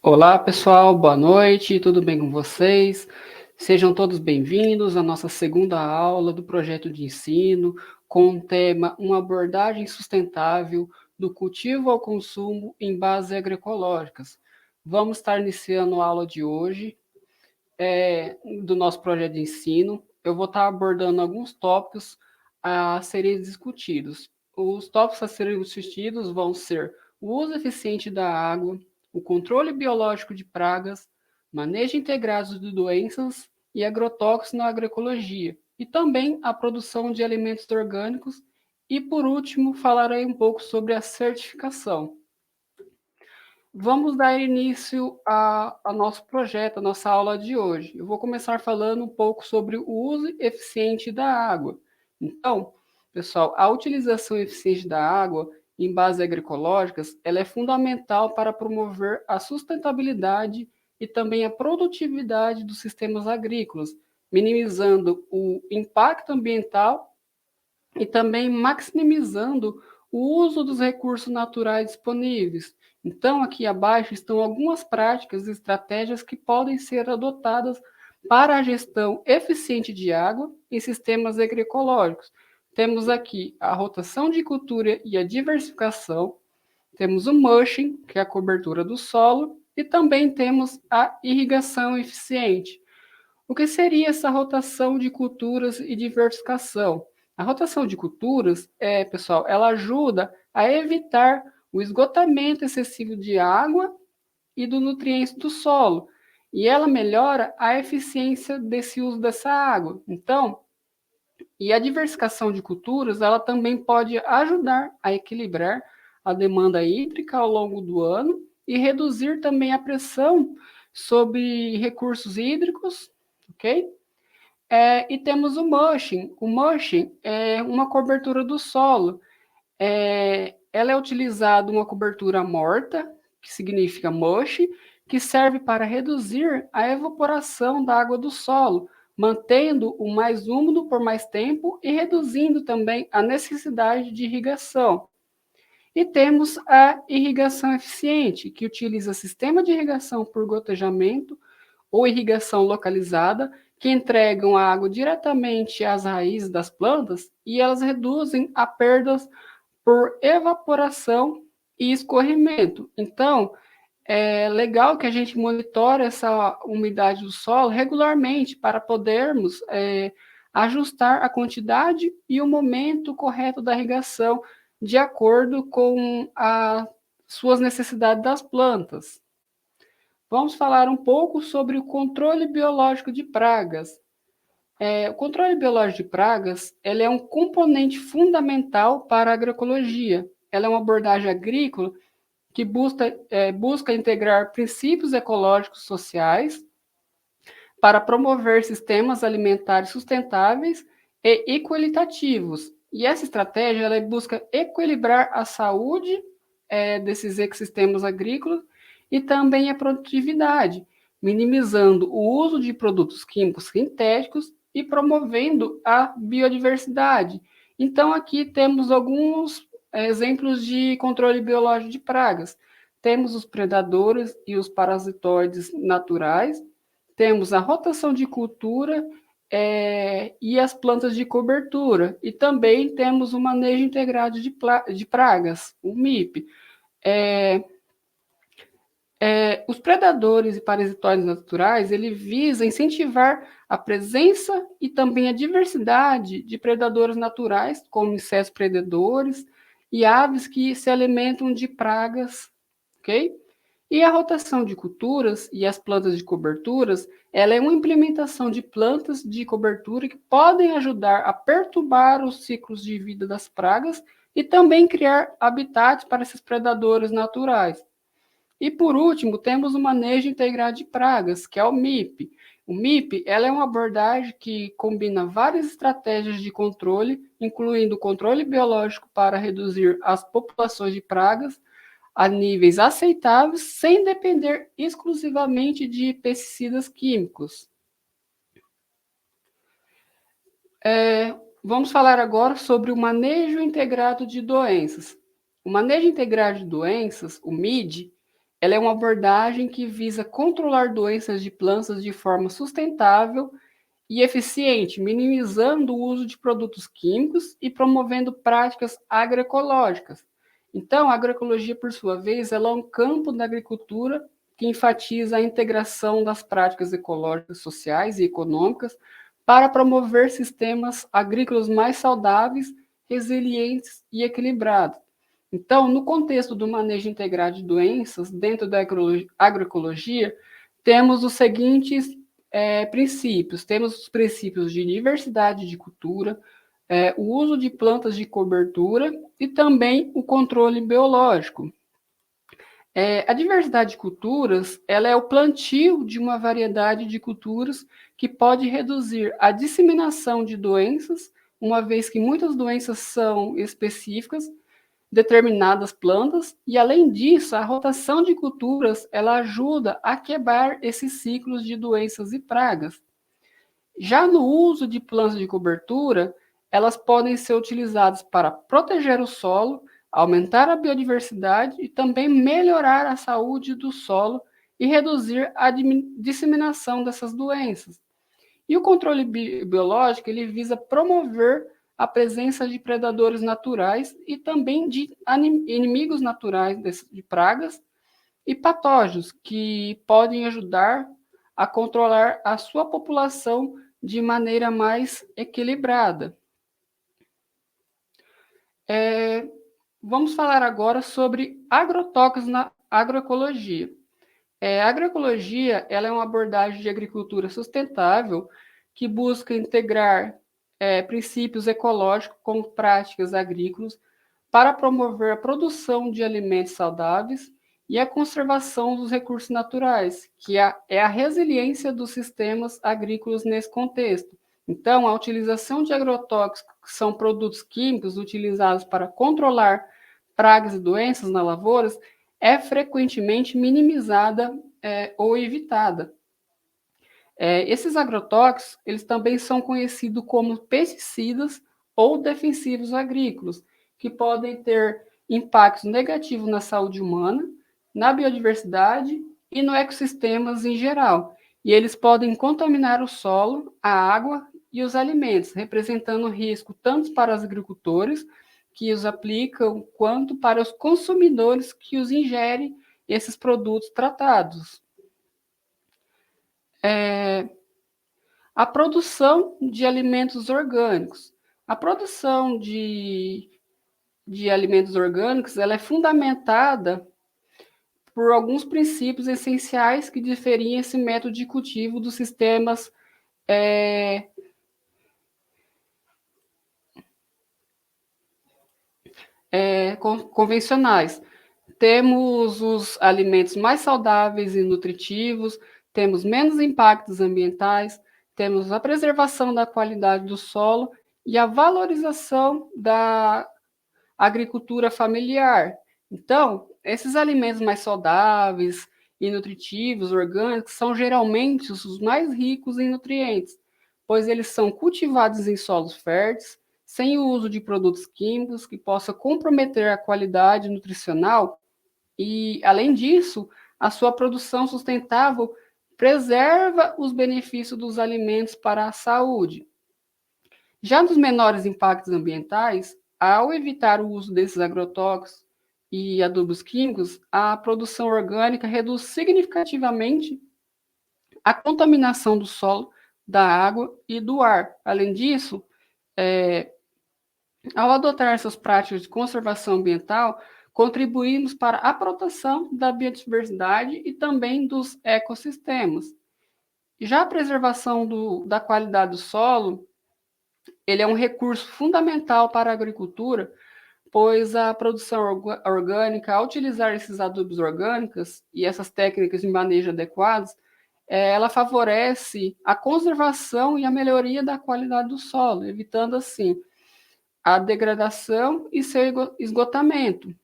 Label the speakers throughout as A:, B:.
A: Olá, pessoal, boa noite, tudo bem com vocês? Sejam todos bem-vindos à nossa segunda aula do projeto de ensino com o tema Uma abordagem sustentável do cultivo ao consumo em bases agroecológicas. Vamos estar iniciando a aula de hoje do nosso projeto de ensino. Eu vou estar abordando alguns tópicos a serem discutidos. Os tópicos a serem discutidos vão ser o uso eficiente da água, o controle biológico de pragas, manejo integrado de doenças e agrotóxicos na agroecologia, e também a produção de alimentos orgânicos. E, por último, falarei um pouco sobre a certificação. Vamos dar início ao nosso projeto, a nossa aula de hoje. Eu vou começar falando um pouco sobre o uso eficiente da água. Então, pessoal, a utilização eficiente da água em bases agroecológicas, ela é fundamental para promover a sustentabilidade e também a produtividade dos sistemas agrícolas, minimizando o impacto ambiental e também maximizando o uso dos recursos naturais disponíveis. Então, aqui abaixo estão algumas práticas e estratégias que podem ser adotadas para a gestão eficiente de água em sistemas agroecológicos. Temos aqui a rotação de cultura e a diversificação, temos o mulching, que é a cobertura do solo, e também temos a irrigação eficiente. O que seria essa rotação de culturas e diversificação? A rotação de culturas, pessoal, ela ajuda a evitar o esgotamento excessivo de água e do nutrientes do solo, e ela melhora a eficiência desse uso dessa água. Então, e a diversificação de culturas, ela também pode ajudar a equilibrar a demanda hídrica ao longo do ano e reduzir também a pressão sobre recursos hídricos, ok? E temos o mulching. O mulching é uma cobertura do solo. Ela é utilizada uma cobertura morta, que significa mulch, que serve para reduzir a evaporação da água do solo, mantendo o mais úmido por mais tempo e reduzindo também a necessidade de irrigação. E temos a irrigação eficiente, que utiliza sistema de irrigação por gotejamento ou irrigação localizada, que entregam a água diretamente às raízes das plantas e elas reduzem a perdas por evaporação e escorrimento. Então, é legal que a gente monitore essa umidade do solo regularmente para podermos ajustar a quantidade e o momento correto da irrigação de acordo com as suas necessidades das plantas. Vamos falar um pouco sobre o controle biológico de pragas. O controle biológico de pragas ele é um componente fundamental para a agroecologia. Ela é uma abordagem agrícola que busca integrar princípios ecológicos sociais para promover sistemas alimentares sustentáveis e equitativos. E essa estratégia ela busca equilibrar a saúde desses ecossistemas agrícolas e também a produtividade, minimizando o uso de produtos químicos sintéticos e promovendo a biodiversidade. Então, aqui temos alguns exemplos de controle biológico de pragas. Temos os predadores e os parasitoides naturais, temos a rotação de cultura e as plantas de cobertura, e também temos o manejo integrado de pragas, o MIP. Os predadores e parasitoides naturais, ele visa incentivar a presença e também a diversidade de predadores naturais, como insetos predadores e aves que se alimentam de pragas, ok? E a rotação de culturas e as plantas de coberturas, ela é uma implementação de plantas de cobertura que podem ajudar a perturbar os ciclos de vida das pragas e também criar habitats para esses predadores naturais. E por último, temos o manejo integrado de pragas, que é o MIP. O MIP ela é uma abordagem que combina várias estratégias de controle, incluindo o controle biológico para reduzir as populações de pragas a níveis aceitáveis, sem depender exclusivamente de pesticidas químicos. Vamos falar agora sobre o manejo integrado de doenças. O manejo integrado de doenças, o MID, ela é uma abordagem que visa controlar doenças de plantas de forma sustentável e eficiente, minimizando o uso de produtos químicos e promovendo práticas agroecológicas. Então, a agroecologia, por sua vez, ela é um campo da agricultura que enfatiza a integração das práticas ecológicas, sociais e econômicas para promover sistemas agrícolas mais saudáveis, resilientes e equilibrados. Então, no contexto do manejo integrado de doenças, dentro da agroecologia, temos os seguintes princípios. Temos os princípios de diversidade de cultura, o uso de plantas de cobertura e também o controle biológico. A diversidade de culturas, ela é o plantio de uma variedade de culturas que pode reduzir a disseminação de doenças, uma vez que muitas doenças são específicas, determinadas plantas, e além disso, a rotação de culturas, ela ajuda a quebrar esses ciclos de doenças e pragas. Já no uso de plantas de cobertura, elas podem ser utilizadas para proteger o solo, aumentar a biodiversidade e também melhorar a saúde do solo e reduzir a disseminação dessas doenças. E o controle biológico, ele visa promover a presença de predadores naturais e também de inimigos naturais de pragas e patógenos que podem ajudar a controlar a sua população de maneira mais equilibrada. Vamos falar agora sobre agrotóxicos na agroecologia. A agroecologia, ela é uma abordagem de agricultura sustentável que busca integrar princípios ecológicos com práticas agrícolas para promover a produção de alimentos saudáveis e a conservação dos recursos naturais, que é a resiliência dos sistemas agrícolas nesse contexto. Então, a utilização de agrotóxicos, que são produtos químicos utilizados para controlar pragas e doenças nas lavouras, é frequentemente minimizada ou evitada. Esses agrotóxicos, eles também são conhecidos como pesticidas ou defensivos agrícolas, que podem ter impactos negativos na saúde humana, na biodiversidade e no ecossistemas em geral. E eles podem contaminar o solo, a água e os alimentos, representando risco tanto para os agricultores que os aplicam, quanto para os consumidores que os ingerem esses produtos tratados. A produção de alimentos orgânicos. A produção de alimentos orgânicos, ela é fundamentada por alguns princípios essenciais que diferem esse método de cultivo dos sistemas convencionais. Temos os alimentos mais saudáveis e nutritivos, temos menos impactos ambientais, temos a preservação da qualidade do solo e a valorização da agricultura familiar. Então, esses alimentos mais saudáveis e nutritivos, orgânicos, são geralmente os mais ricos em nutrientes, pois eles são cultivados em solos férteis, sem o uso de produtos químicos que possa comprometer a qualidade nutricional e, além disso, a sua produção sustentável preserva os benefícios dos alimentos para a saúde. Já nos menores impactos ambientais, ao evitar o uso desses agrotóxicos e adubos químicos, a produção orgânica reduz significativamente a contaminação do solo, da água e do ar. Além disso, ao adotar essas práticas de conservação ambiental, contribuímos para a proteção da biodiversidade e também dos ecossistemas. Já a preservação da qualidade do solo, ele é um recurso fundamental para a agricultura, pois a produção orgânica, ao utilizar esses adubos orgânicos e essas técnicas de manejo adequadas, ela favorece a conservação e a melhoria da qualidade do solo, evitando assim a degradação e seu esgotamento.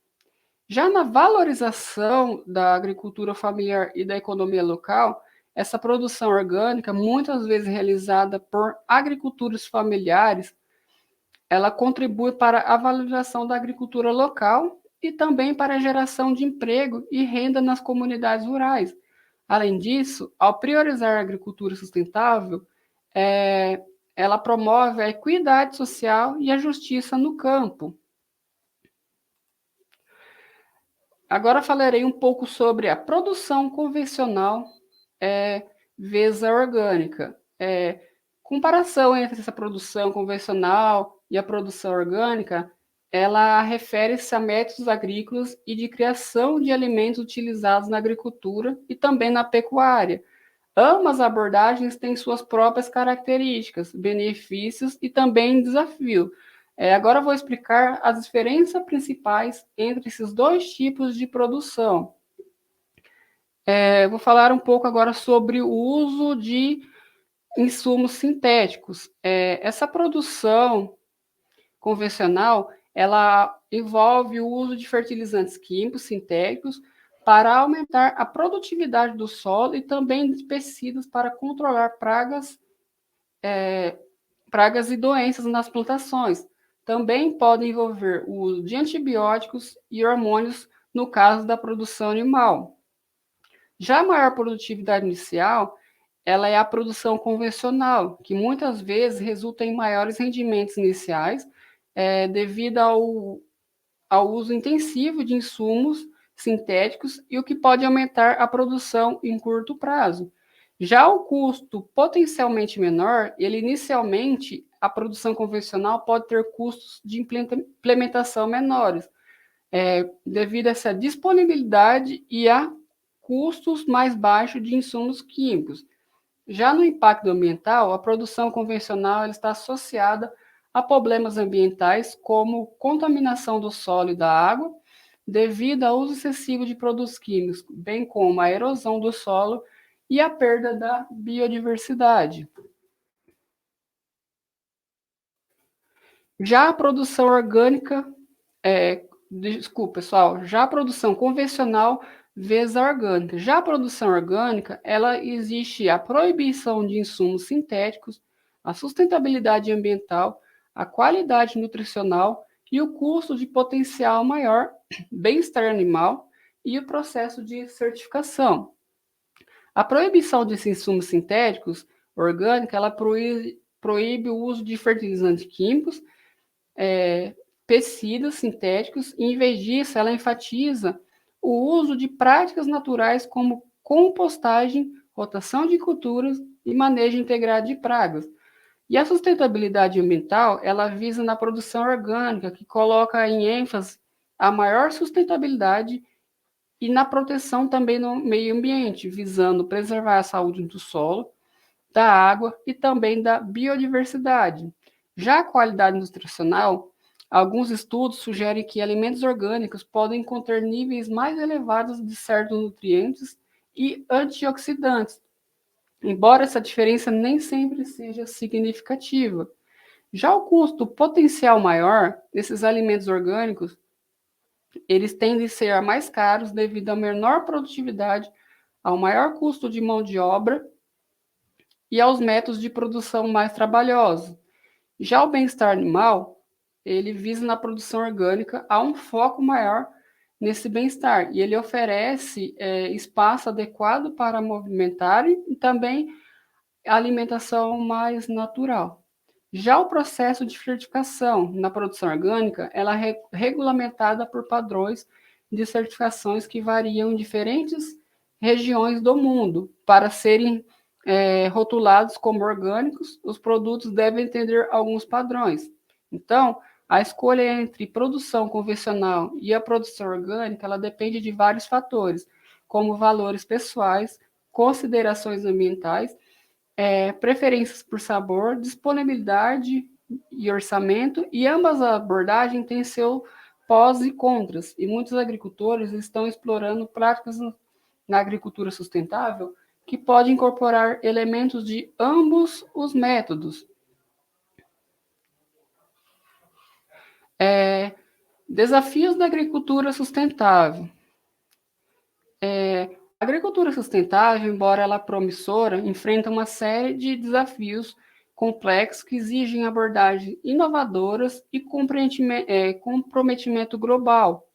A: Já na valorização da agricultura familiar e da economia local, essa produção orgânica, muitas vezes realizada por agricultores familiares, ela contribui para a valorização da agricultura local e também para a geração de emprego e renda nas comunidades rurais. Além disso, ao priorizar a agricultura sustentável, é, ela promove a equidade social e a justiça no campo. Agora falarei um pouco sobre a produção convencional vezes a orgânica. Comparação entre essa produção convencional e a produção orgânica, ela refere-se a métodos agrícolas e de criação de alimentos utilizados na agricultura e também na pecuária. Ambas abordagens têm suas próprias características, benefícios e também desafios. Agora eu vou explicar as diferenças principais entre esses dois tipos de produção. Vou falar um pouco agora sobre o uso de insumos sintéticos. Essa produção convencional, ela envolve o uso de fertilizantes químicos sintéticos para aumentar a produtividade do solo e também de pesticidas para controlar pragas e doenças nas plantações. Também podem envolver o uso de antibióticos e hormônios no caso da produção animal. Já a maior produtividade inicial, ela é a produção convencional, que muitas vezes resulta em maiores rendimentos iniciais, devido ao uso intensivo de insumos sintéticos e o que pode aumentar a produção em curto prazo. Já o custo potencialmente menor, ele inicialmente, a produção convencional pode ter custos de implementação menores, devido a essa disponibilidade e a custos mais baixos de insumos químicos. Já no impacto ambiental, a produção convencional está associada a problemas ambientais como contaminação do solo e da água, devido ao uso excessivo de produtos químicos, bem como a erosão do solo e a perda da biodiversidade. Já a produção orgânica, desculpa, pessoal, já a produção convencional vezes a orgânica. Já a produção orgânica, ela existe a proibição de insumos sintéticos, a sustentabilidade ambiental, a qualidade nutricional e o custo de potencial maior, bem-estar animal e o processo de certificação. A proibição desses insumos sintéticos orgânicos, ela proíbe o uso de fertilizantes químicos, pesticidas sintéticos, e, em vez disso, ela enfatiza o uso de práticas naturais como compostagem, rotação de culturas e manejo integrado de pragas. E a sustentabilidade ambiental, ela visa na produção orgânica, que coloca em ênfase a maior sustentabilidade e na proteção também no meio ambiente, visando preservar a saúde do solo, da água e também da biodiversidade. Já a qualidade nutricional, alguns estudos sugerem que alimentos orgânicos podem conter níveis mais elevados de certos nutrientes e antioxidantes, embora essa diferença nem sempre seja significativa. Já o custo potencial maior desses alimentos orgânicos, eles tendem a ser mais caros devido à menor produtividade, ao maior custo de mão de obra e aos métodos de produção mais trabalhosos. Já o bem-estar animal, ele visa na produção orgânica a um foco maior nesse bem-estar e ele oferece espaço adequado para movimentar e também alimentação mais natural. Já o processo de certificação na produção orgânica, ela é regulamentada por padrões de certificações que variam em diferentes regiões do mundo. Para serem rotulados como orgânicos, os produtos devem atender alguns padrões. Então, a escolha entre produção convencional e a produção orgânica, ela depende de vários fatores, como valores pessoais, considerações ambientais, preferências por sabor, disponibilidade e orçamento, e ambas as abordagens têm seu pós e contras, e muitos agricultores estão explorando práticas na agricultura sustentável que podem incorporar elementos de ambos os métodos. Desafios da agricultura sustentável. A agricultura sustentável, embora ela promissora, enfrenta uma série de desafios complexos que exigem abordagens inovadoras e comprometimento global.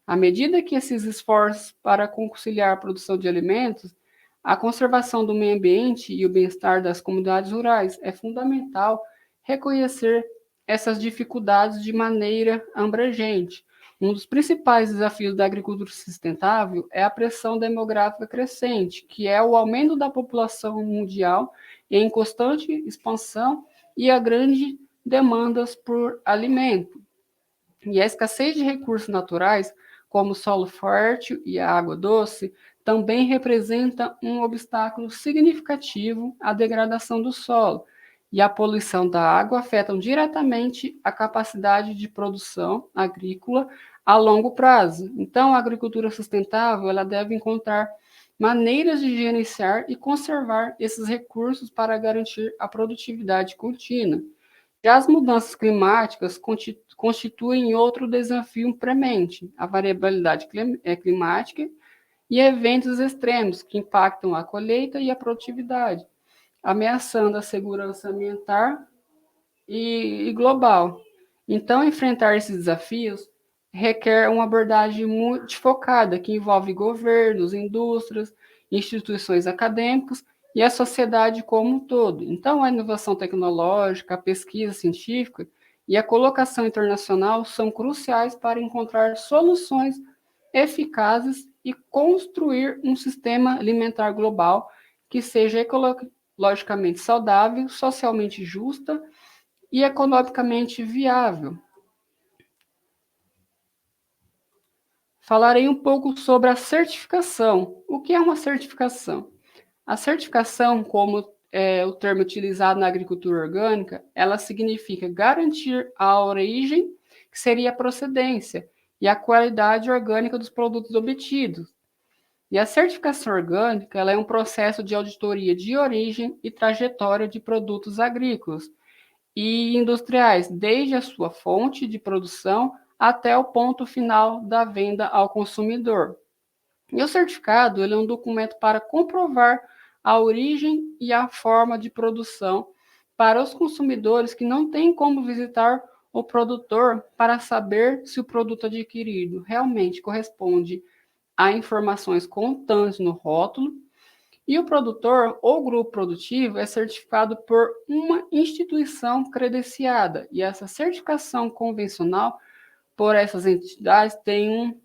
A: À medida que esses esforços para conciliar a produção de alimentos, a conservação do meio ambiente e o bem-estar das comunidades rurais, é fundamental reconhecer essas dificuldades de maneira abrangente. Um dos principais desafios da agricultura sustentável é a pressão demográfica crescente, que é o aumento da população mundial em constante expansão e a grande demandas por alimento. E a escassez de recursos naturais, como o solo fértil e a água doce, também representa um obstáculo significativo à degradação do solo. E a poluição da água afetam diretamente a capacidade de produção agrícola a longo prazo. Então, a agricultura sustentável ela deve encontrar maneiras de gerenciar e conservar esses recursos para garantir a produtividade contínua. Já as mudanças climáticas constituem outro desafio premente, a variabilidade climática e eventos extremos que impactam a colheita e a produtividade, ameaçando a segurança ambiental e global. Então, enfrentar esses desafios requer uma abordagem multifocada, que envolve governos, indústrias, instituições acadêmicas e a sociedade como um todo. Então, a inovação tecnológica, a pesquisa científica e a colocação internacional são cruciais para encontrar soluções eficazes e construir um sistema alimentar global que seja ecologicamente saudável, socialmente justa e economicamente viável. Falarei um pouco sobre a certificação. O que é uma certificação? A certificação, como é o termo utilizado na agricultura orgânica, ela significa garantir a origem, que seria a procedência, e a qualidade orgânica dos produtos obtidos. E a certificação orgânica ela é um processo de auditoria de origem e trajetória de produtos agrícolas e industriais, desde a sua fonte de produção até o ponto final da venda ao consumidor. E o certificado ele é um documento para comprovar a origem e a forma de produção para os consumidores que não têm como visitar o produtor para saber se o produto adquirido realmente corresponde a informações constantes no rótulo. E o produtor ou grupo produtivo é certificado por uma instituição credenciada. E essa certificação convencional por essas entidades tem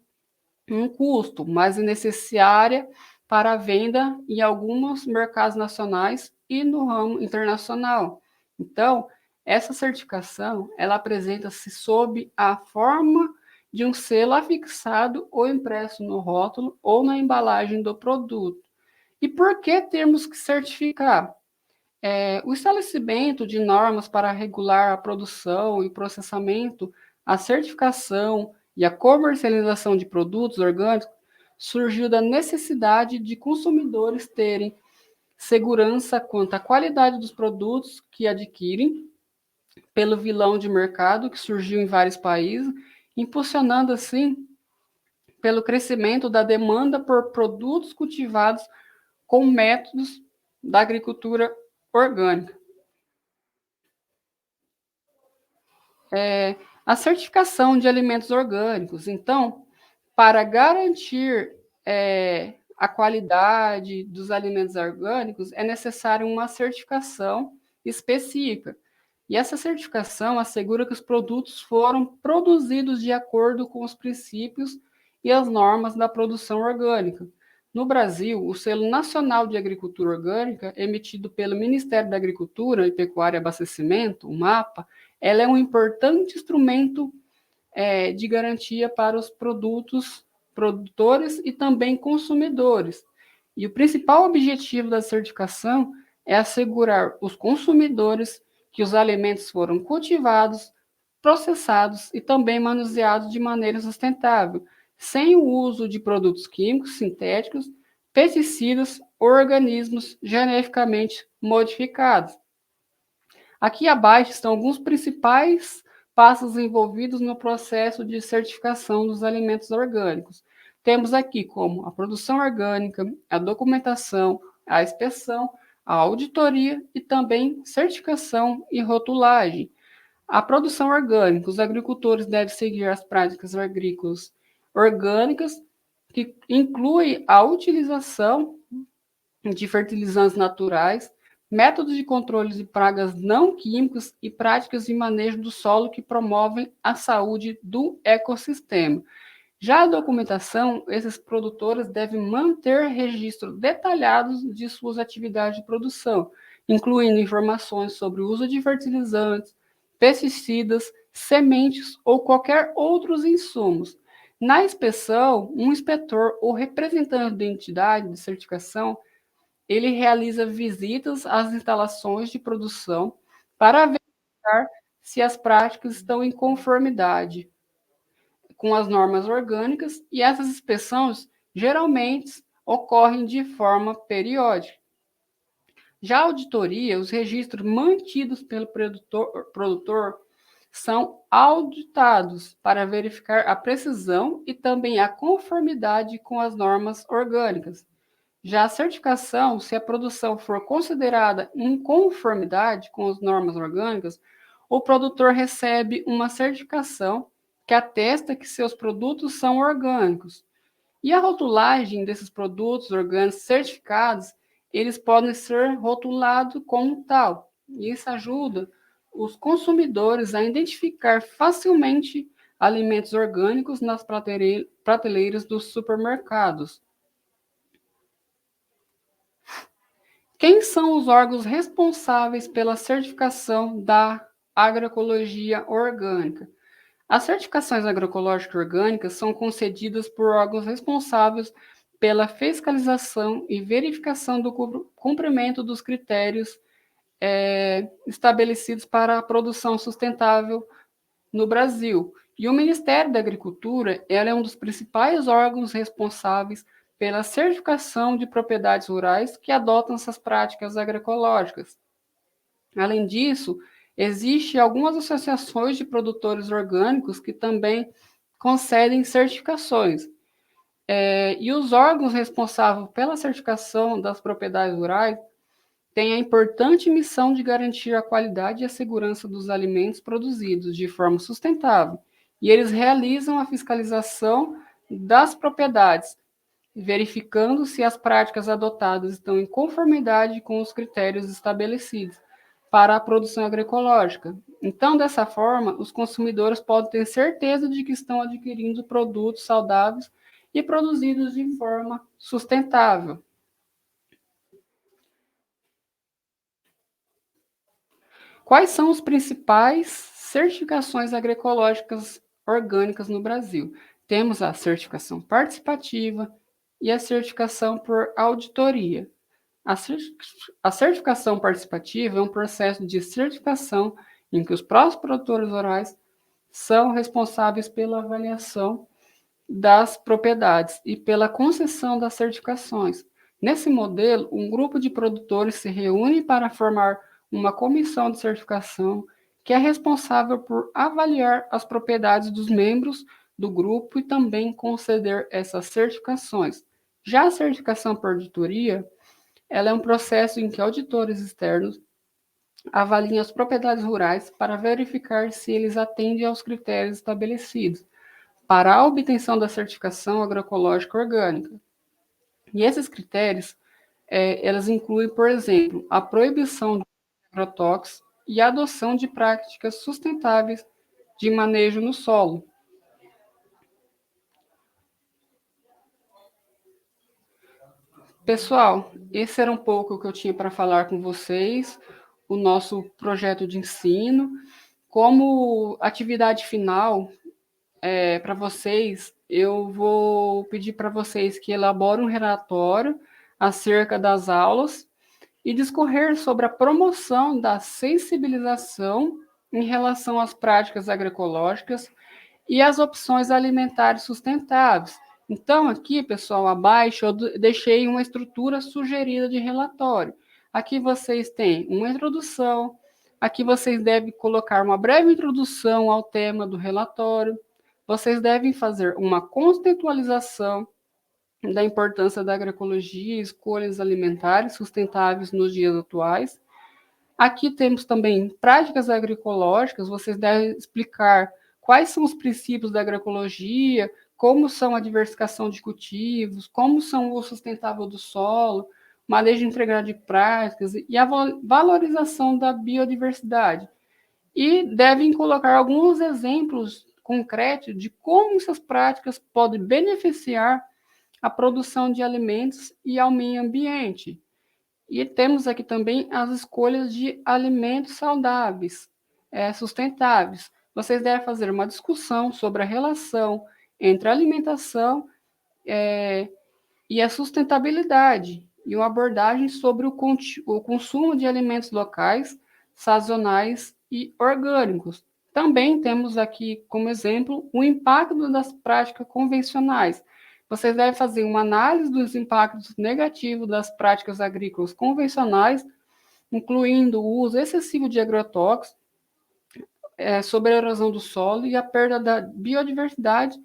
A: um custo, mas é necessária para a venda em alguns mercados nacionais e no ramo internacional. Então, essa certificação, ela apresenta-se sob a forma de um selo afixado ou impresso no rótulo ou na embalagem do produto. E por que temos que certificar? O estabelecimento de normas para regular a produção e processamento, a certificação e a comercialização de produtos orgânicos surgiu da necessidade de consumidores terem segurança quanto à qualidade dos produtos que adquirem, pelo vilão de mercado que surgiu em vários países, impulsionando assim pelo crescimento da demanda por produtos cultivados com métodos da agricultura orgânica. A certificação de alimentos orgânicos. Então, para garantir a qualidade dos alimentos orgânicos, é necessário uma certificação específica. E essa certificação assegura que os produtos foram produzidos de acordo com os princípios e as normas da produção orgânica. No Brasil, o Selo Nacional de Agricultura Orgânica, emitido pelo Ministério da Agricultura e Pecuária e Abastecimento, o MAPA, ela é um importante instrumento de garantia para os produtores e também consumidores. E o principal objetivo da certificação é assegurar os consumidores que os alimentos foram cultivados, processados e também manuseados de maneira sustentável, sem o uso de produtos químicos sintéticos, pesticidas ou organismos geneticamente modificados. Aqui abaixo estão alguns principais passos envolvidos no processo de certificação dos alimentos orgânicos. Temos aqui como a produção orgânica, a documentação, a inspeção, a auditoria e também certificação e rotulagem. A produção orgânica, os agricultores devem seguir as práticas agrícolas orgânicas, que inclui a utilização de fertilizantes naturais, métodos de controle de pragas não químicos e práticas de manejo do solo que promovem a saúde do ecossistema. Já a documentação, esses produtores devem manter registros detalhados de suas atividades de produção, incluindo informações sobre o uso de fertilizantes, pesticidas, sementes ou qualquer outros insumos. Na inspeção, um inspetor ou representante da entidade de certificação, ele realiza visitas às instalações de produção para verificar se as práticas estão em conformidade com as normas orgânicas, e essas inspeções geralmente ocorrem de forma periódica. Já a auditoria, os registros mantidos pelo produtor são auditados para verificar a precisão e também a conformidade com as normas orgânicas. Já a certificação, se a produção for considerada em conformidade com as normas orgânicas, o produtor recebe uma certificação que atesta que seus produtos são orgânicos. E a rotulagem desses produtos orgânicos certificados, eles podem ser rotulados como tal. E isso ajuda os consumidores a identificar facilmente alimentos orgânicos nas prateleiras dos supermercados. Quem são os órgãos responsáveis pela certificação da agroecologia orgânica? As certificações agroecológicas orgânicas são concedidas por órgãos responsáveis pela fiscalização e verificação do cumprimento dos critérios estabelecidos para a produção sustentável no Brasil. E o Ministério da Agricultura, ela é um dos principais órgãos responsáveis pela certificação de propriedades rurais que adotam essas práticas agroecológicas. Além disso, existem algumas associações de produtores orgânicos que também concedem certificações. E os órgãos responsáveis pela certificação das propriedades rurais têm a importante missão de garantir a qualidade e a segurança dos alimentos produzidos de forma sustentável. E eles realizam a fiscalização das propriedades, verificando se as práticas adotadas estão em conformidade com os critérios estabelecidos para a produção agroecológica. Então, dessa forma, os consumidores podem ter certeza de que estão adquirindo produtos saudáveis e produzidos de forma sustentável. Quais são as principais certificações agroecológicas orgânicas no Brasil? Temos a certificação participativa e a certificação por auditoria. A certificação participativa é um processo de certificação em que os próprios produtores rurais são responsáveis pela avaliação das propriedades e pela concessão das certificações. Nesse modelo, um grupo de produtores se reúne para formar uma comissão de certificação que é responsável por avaliar as propriedades dos membros do grupo e também conceder essas certificações. Já a certificação por auditoria, ela é um processo em que auditores externos avaliam as propriedades rurais para verificar se eles atendem aos critérios estabelecidos para a obtenção da certificação agroecológica orgânica. E esses critérios, elas incluem, por exemplo, a proibição de agrotóxicos e a adoção de práticas sustentáveis de manejo no solo. Pessoal, esse era um pouco o que eu tinha para falar com vocês, o nosso projeto de ensino. Como atividade final, para vocês, eu vou pedir para vocês que elaborem um relatório acerca das aulas e discorrer sobre a promoção da sensibilização em relação às práticas agroecológicas e as opções alimentares sustentáveis. Então, aqui, pessoal, abaixo eu deixei uma estrutura sugerida de relatório. Aqui vocês têm uma introdução, aqui vocês devem colocar uma breve introdução ao tema do relatório, vocês devem fazer uma contextualização da importância da agroecologia e escolhas alimentares sustentáveis nos dias atuais. Aqui temos também práticas agroecológicas, vocês devem explicar quais são os princípios da agroecologia, como são a diversificação de cultivos, como são o sustentável do solo, manejo integrado de práticas e a valorização da biodiversidade. E devem colocar alguns exemplos concretos de como essas práticas podem beneficiar a produção de alimentos e ao meio ambiente. E temos aqui também as escolhas de alimentos saudáveis, sustentáveis. Vocês devem fazer uma discussão sobre a relação entre a alimentação e a sustentabilidade, e uma abordagem sobre o consumo de alimentos locais, sazonais e orgânicos. Também temos aqui como exemplo o impacto das práticas convencionais. Vocês devem fazer uma análise dos impactos negativos das práticas agrícolas convencionais, incluindo o uso excessivo de agrotóxicos, sobre a erosão do solo e a perda da biodiversidade,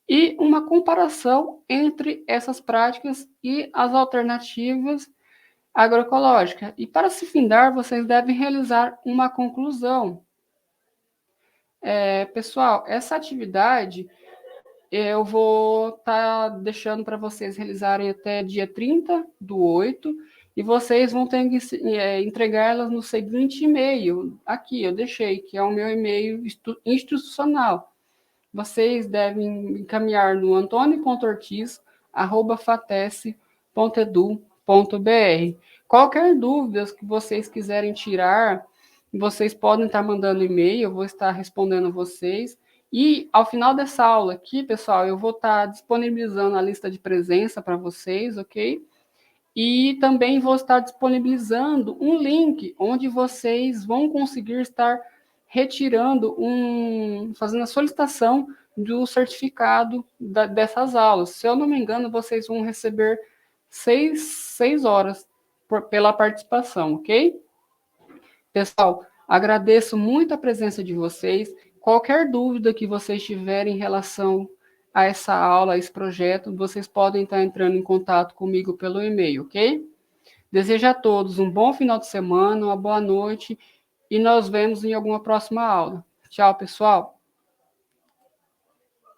A: e uma comparação entre essas práticas e as alternativas agroecológicas. E para se findar, vocês devem realizar uma conclusão. Pessoal, essa atividade eu vou estar deixando para vocês realizarem até dia 30/8, e vocês vão ter que entregar elas no seguinte e-mail. Aqui eu deixei, que é o meu e-mail institucional. Vocês devem encaminhar no antônio.ortiz@fatece.edu.br. Qualquer dúvida que vocês quiserem tirar, vocês podem estar mandando e-mail, eu vou estar respondendo a vocês. E ao final dessa aula aqui, pessoal, eu vou estar disponibilizando a lista de presença para vocês, ok? E também vou estar disponibilizando um link onde vocês vão conseguir estar retirando fazendo a solicitação do certificado dessas aulas. Se eu não me engano, vocês vão receber 6 horas pela participação, ok? Pessoal, agradeço muito a presença de vocês. Qualquer dúvida que vocês tiverem em relação a essa aula, a esse projeto, vocês podem estar entrando em contato comigo pelo e-mail, ok? Desejo a todos um bom final de semana, uma boa noite, e nós vemos em alguma próxima aula. Tchau, pessoal!